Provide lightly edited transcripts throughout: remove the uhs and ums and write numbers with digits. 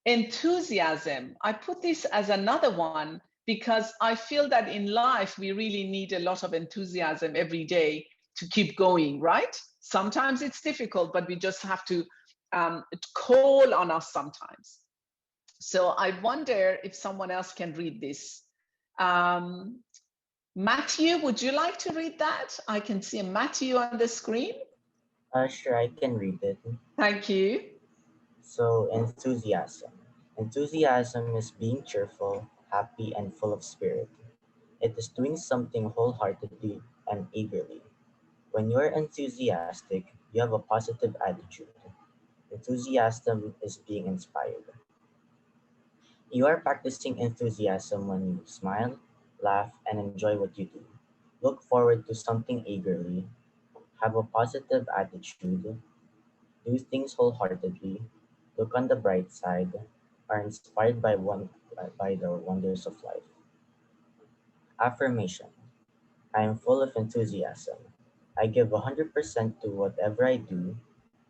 Enthusiasm. I put this as another one because I feel that in life, we really need a lot of enthusiasm every day to keep going, right? Sometimes it's difficult, but we just have to call on us sometimes. So I wonder if someone else can read this. Matthew, would you like to read that? I can see a Matthew on the screen. Sure, I can read it. Thank you. So, enthusiasm. Enthusiasm is being cheerful, happy, and full of spirit. It is doing something wholeheartedly and eagerly. When you are enthusiastic, you have a positive attitude. Enthusiasm is being inspired. You are practicing enthusiasm when you smile, laugh, and enjoy what you do. Look forward to something eagerly, have a positive attitude, do things wholeheartedly, look on the bright side, are inspired by the wonders of life. Affirmation. I am full of enthusiasm. I give 100% to whatever I do.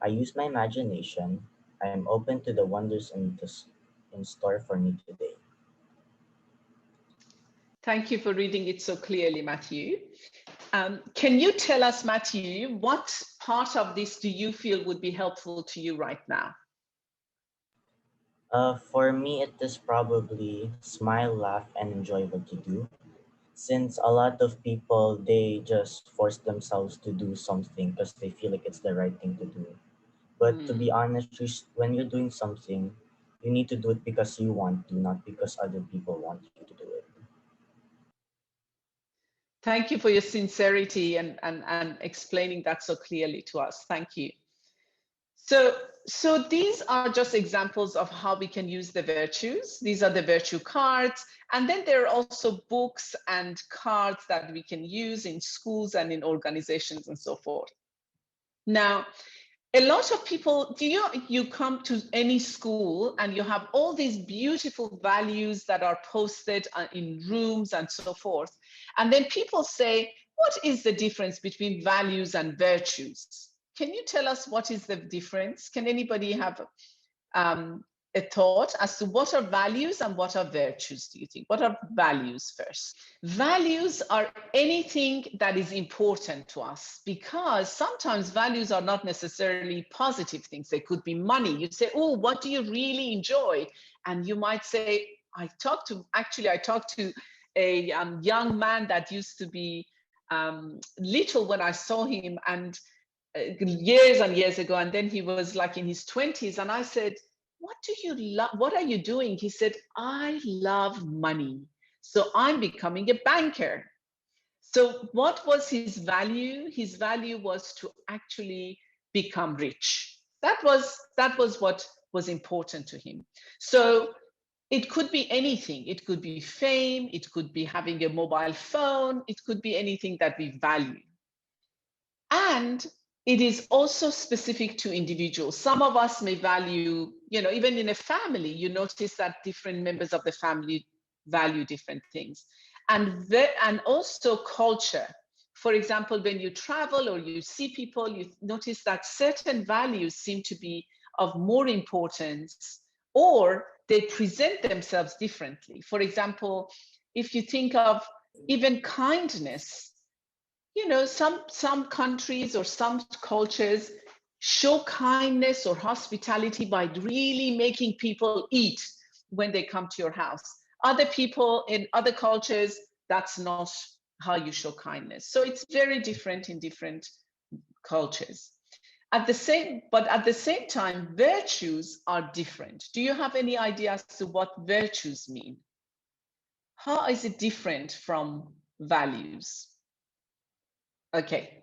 I use my imagination. I am open to the wonders in store for me today. Thank you for reading it so clearly, Matthew. Can you tell us, Matthew, what part of this do you feel would be helpful to you right now? For me, it is probably smile, laugh, and enjoy what you do. Since a lot of people, they just force themselves to do something because they feel like it's the right thing to do. But to be honest, when you're doing something, you need to do it because you want to, not because other people want you to do it. Thank you for your sincerity and explaining that so clearly to us. Thank you. So these are just examples of how we can use the virtues. These are the virtue cards. And then there are also books and cards that we can use in schools and in organizations and so forth. Now, a lot of people, you come to any school and you have all these beautiful values that are posted in rooms and so forth. And then people say, what is the difference between values and virtues? Can you tell us what is the difference? Can anybody have a thought as to what are values and what are virtues, do you think? What are values first? Values are anything that is important to us, because sometimes values are not necessarily positive things. They could be money. You say, oh, what do you really enjoy? And you might say, I talked to a young man that used to be little when I saw him, and years and years ago, and then he was like in his 20s, and I said, what do you love? What are you doing? He said, I love money, so I'm becoming a banker. So what was his value? His value was to actually become rich. That was what was important to him. So it could be anything. It could be fame, it could be having a mobile phone, it could be anything that we value. And it is also specific to individuals. Some of us may value, even in a family, you notice that different members of the family value different things. And also culture. For example, when you travel or you see people, you notice that certain values seem to be of more importance, or they present themselves differently. For example, if you think of even kindness, some countries or some cultures show kindness or hospitality by really making people eat when they come to your house. Other people in other cultures, that's not how you show kindness. So it's very different in different cultures. But at the same time, virtues are different. Do you have any idea as to what virtues mean? How is it different from values? Okay,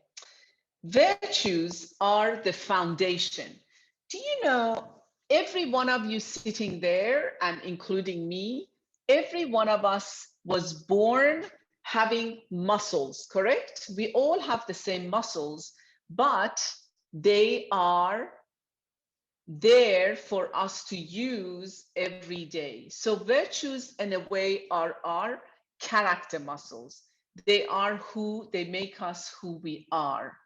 virtues are the foundation. Do you know, every one of you sitting there, and including me, every one of us was born having muscles, correct? We all have the same muscles, but they are there for us to use every day. So virtues, in a way, are our character muscles. They make us who we are.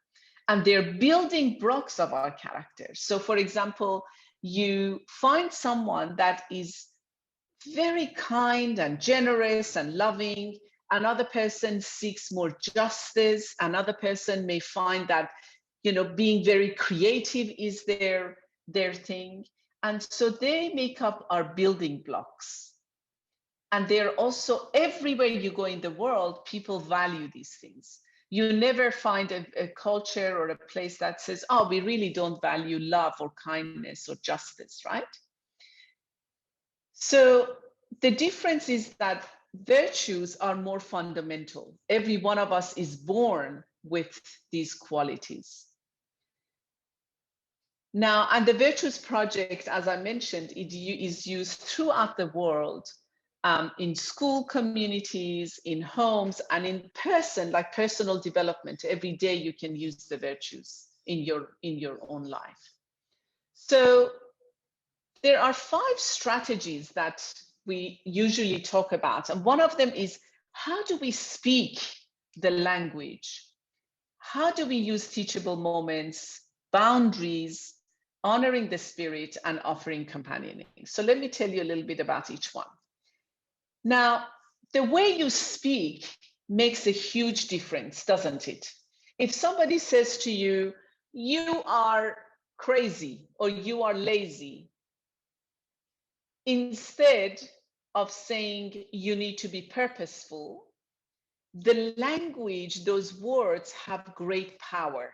And they're building blocks of our character. So for example, you find someone that is very kind and generous and loving. Another person seeks more justice. Another person may find that, you know, being very creative is their thing. And so they make up our building blocks. And they're also everywhere you go in the world, people value these things. You never find a culture or a place that says, oh, we really don't value love or kindness or justice, right? So the difference is that virtues are more fundamental. Every one of us is born with these qualities. Now, and the Virtues Project, as I mentioned, it is used throughout the world, in school communities, in homes, and in person, like personal development. Every day you can use the virtues in your own life. So there are 5 strategies that we usually talk about. And one of them is, how do we speak the language? How do we use teachable moments, boundaries, honoring the spirit, and offering companioning? So let me tell you a little bit about each one. Now, the way you speak makes a huge difference, doesn't it? If somebody says to you, you are crazy or you are lazy, instead of saying you need to be purposeful, the language, those words have great power.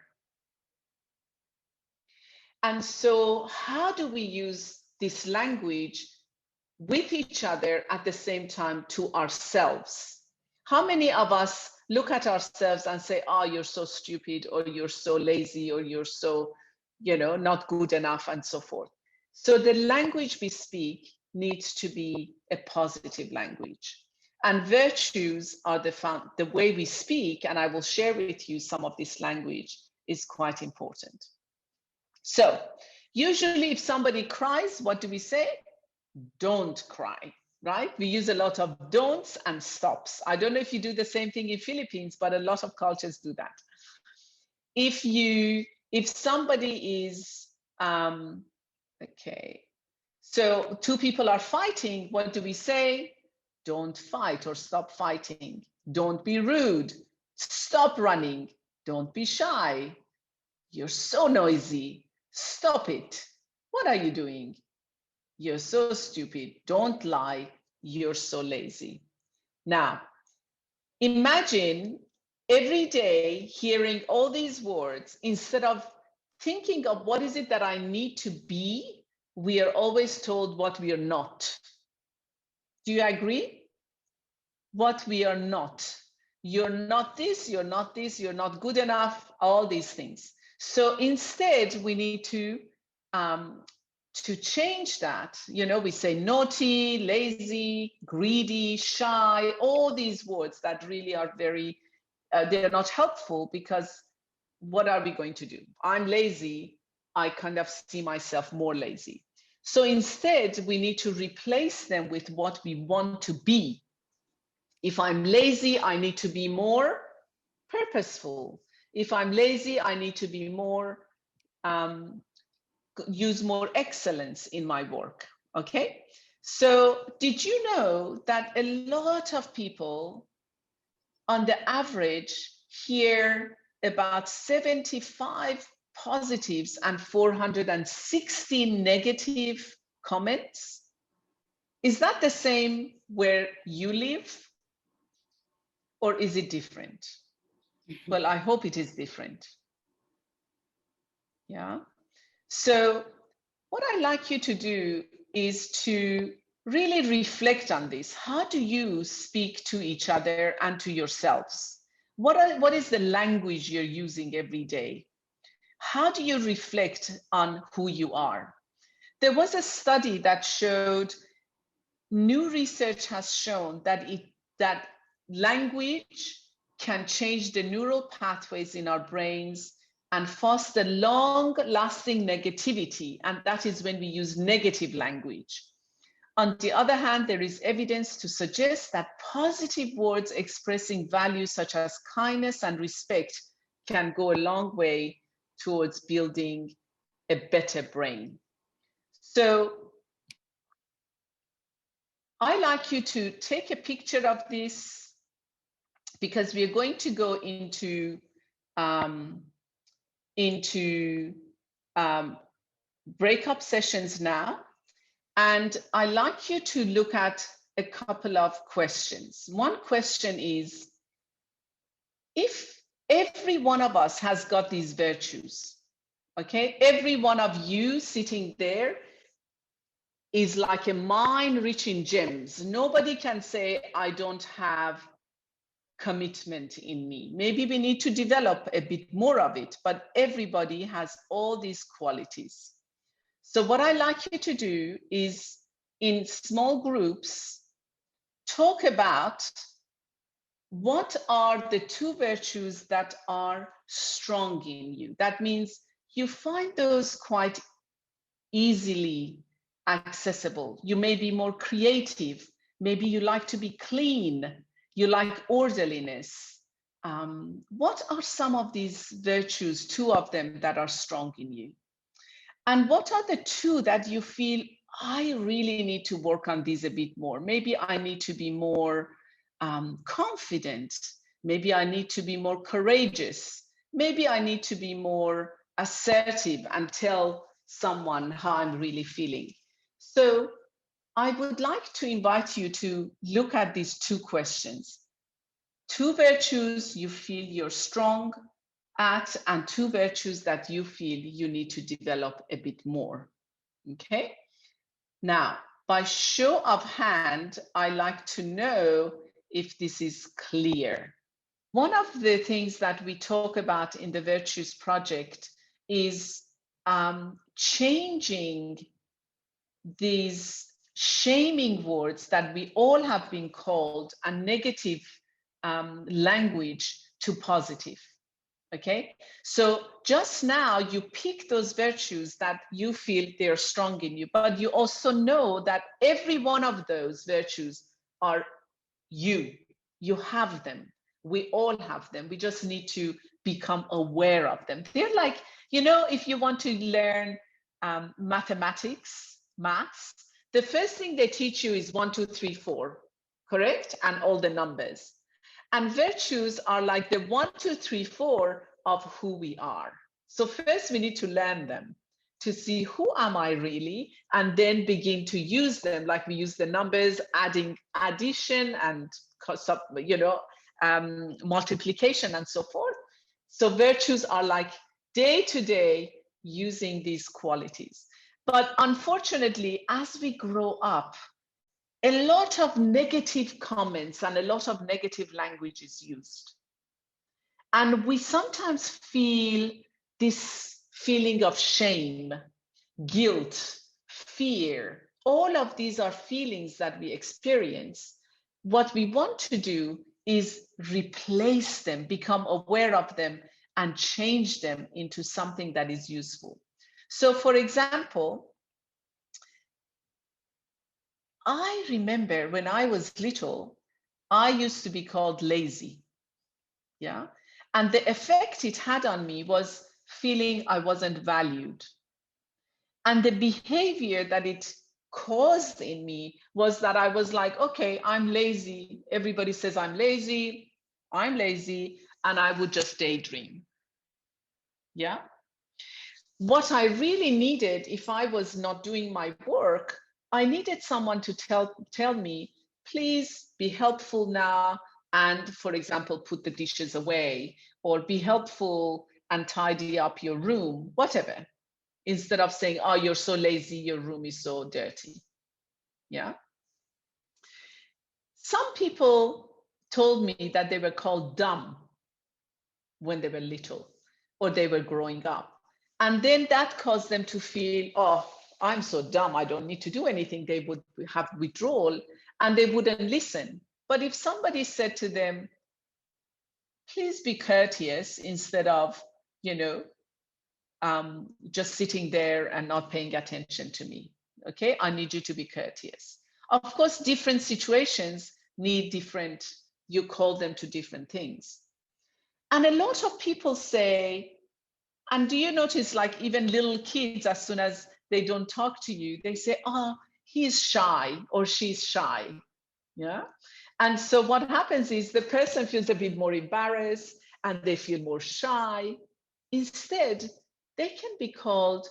And so how do we use this language with each other at the same time to ourselves? How many of us look at ourselves and say, oh, you're so stupid, or you're so lazy, or you're so, you know, not good enough, and so forth? So the language we speak needs to be a positive language. And virtues are the way we speak, and I will share with you some of this language is quite important. So usually if somebody cries, what do we say? Don't cry, right? We use a lot of don'ts and stops. I don't know if you do the same thing in Philippines, but a lot of cultures do that. If somebody is, okay, so 2 people are fighting, what do we say? Don't fight or stop fighting. Don't be rude. Stop running. Don't be shy. You're so noisy. Stop it. What are you doing? You're so stupid. Don't lie. You're so lazy. Now, imagine every day hearing all these words. Instead of thinking of what is it that I need to be, we are always told what we are not. Do you agree? What we are not. You're not this, you're not this, you're not good enough, all these things. So instead, we need to change that. You know, we say naughty, lazy, greedy, shy, all these words that really are very, they're not helpful, because what are we going to do? I'm lazy, I kind of see myself more lazy. So instead, we need to replace them with what we want to be. If I'm lazy, I need to be more purposeful. If I'm lazy, I need to be more, use more excellence in my work, okay? So did you know that a lot of people, on the average, hear about 75 positives and 460 negative comments? Is that the same where you live? Or is it different? Well, I hope it is different. Yeah. So what I'd like you to do is to really reflect on this. How do you speak to each other and to yourselves? What is the language you're using every day? How do you reflect on who you are? There was a study that showed, new research has shown that language can change the neural pathways in our brains and foster long-lasting negativity, and that is when we use negative language. On the other hand, there is evidence to suggest that positive words expressing values such as kindness and respect can go a long way towards building a better brain. So I like you to take a picture of this, because we're going to go into breakup sessions now. And I like you to look at a couple of questions. One question is, if every one of us has got these virtues, okay, every one of you sitting there is like a mine rich in gems. Nobody can say, I don't have commitment in me. Maybe we need to develop a bit more of it, but everybody has all these qualities. So what I like you to do is, in small groups, talk about what are the two virtues that are strong in you. That means you find those quite easily accessible. You may be more creative. Maybe you like to be clean. You like orderliness. What are some of these virtues, two of them, that are strong in you? And what are the two that you feel, I really need to work on these a bit more? Maybe I need to be more confident. Maybe I need to be more courageous. Maybe I need to be more assertive and tell someone how I'm really feeling. So I would like to invite you to look at these two questions. Two virtues you feel you're strong at, and two virtues that you feel you need to develop a bit more. Okay? Now, by show of hand, I like to know if this is clear. One of the things that we talk about in the Virtues Project is changing these shaming words that we all have been called a negative language to positive. Okay, so just now you pick those virtues that you feel they're strong in you, but you also know that every one of those virtues are you. You have them. We all have them. We just need to become aware of them. They're like, you know, if you want to learn maths, the first thing they teach you is 1, 2, 3, 4, correct? And all the numbers. And virtues are like the 1, 2, 3, 4 of who we are. So first we need to learn them to see who am I really, and then begin to use them, like we use the numbers, adding addition and multiplication and so forth. So virtues are like day to day using these qualities. But unfortunately, as we grow up, a lot of negative comments and a lot of negative language is used. And we sometimes feel this feeling of shame, guilt, fear. All of these are feelings that we experience. What we want to do is replace them, become aware of them, and change them into something that is useful. So for example, I remember when I was little, I used to be called lazy. Yeah. And the effect it had on me was feeling I wasn't valued. And the behavior that it caused in me was that I was like, okay, I'm lazy. Everybody says I'm lazy, and I would just daydream. Yeah. What I really needed, if I was not doing my work, I needed someone to tell me, please be helpful now, and for example, put the dishes away, or be helpful and tidy up your room, whatever, instead of saying, oh, you're so lazy, your room is so dirty. Yeah. Some people told me that they were called dumb when they were little, or they were growing up. And then that caused them to feel, oh, I'm so dumb, I don't need to do anything. They would have withdrawal and they wouldn't listen. But if somebody said to them, please be courteous, instead of, just sitting there and not paying attention to me, okay? I need you to be courteous. Of course, different situations need different, you call them to different things. And a lot of people say, and do you notice, like even little kids, as soon as they don't talk to you, they say, oh, he's shy or she's shy. Yeah. And so what happens is the person feels a bit more embarrassed and they feel more shy. Instead, they can be called,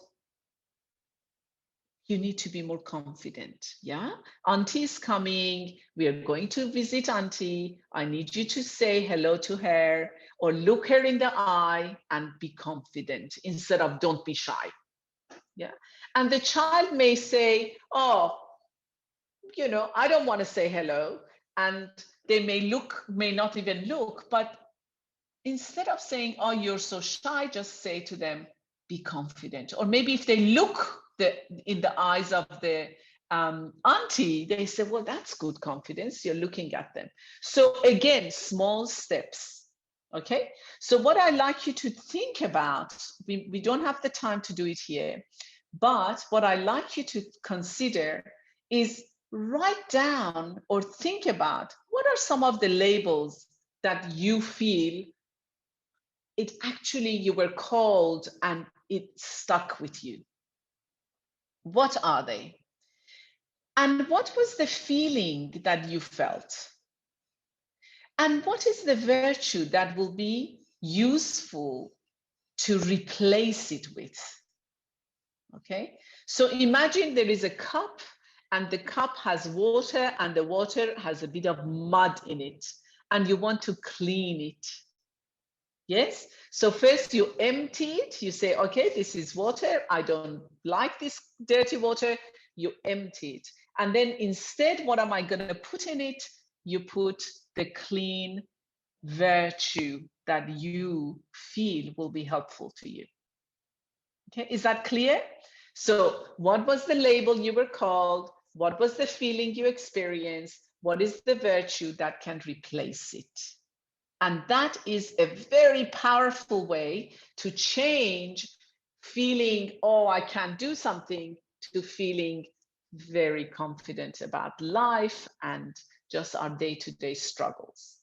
you need to be more confident. Yeah. Auntie's coming. We are going to visit Auntie. I need you to say hello to her or look her in the eye and be confident instead of don't be shy. Yeah. And the child may say, oh, you know, I don't want to say hello. And they may not even look, but instead of saying, oh, you're so shy, just say to them, be confident. Or maybe if they look in the eyes of the auntie, they say, well, that's good confidence. You're looking at them. So again, small steps. Okay. So what I like you to think about, we don't have the time to do it here, but what I like you to consider is write down or think about what are some of the labels that you feel it actually you were called and it stuck with you. What are they? And what was the feeling that you felt? And what is the virtue that will be useful to replace it with? Okay, so imagine there is a cup and the cup has water and the water has a bit of mud in it and you want to clean it. Yes, so first you empty it, you say, okay, this is water, I don't like this dirty water, you empty it. And then instead, what am I going to put in it? You put the clean virtue that you feel will be helpful to you. Okay, is that clear? So what was the label you were called? What was the feeling you experienced? What is the virtue that can replace it? And that is a very powerful way to change feeling, oh, I can't do something, to feeling very confident about life and just our day-to-day struggles.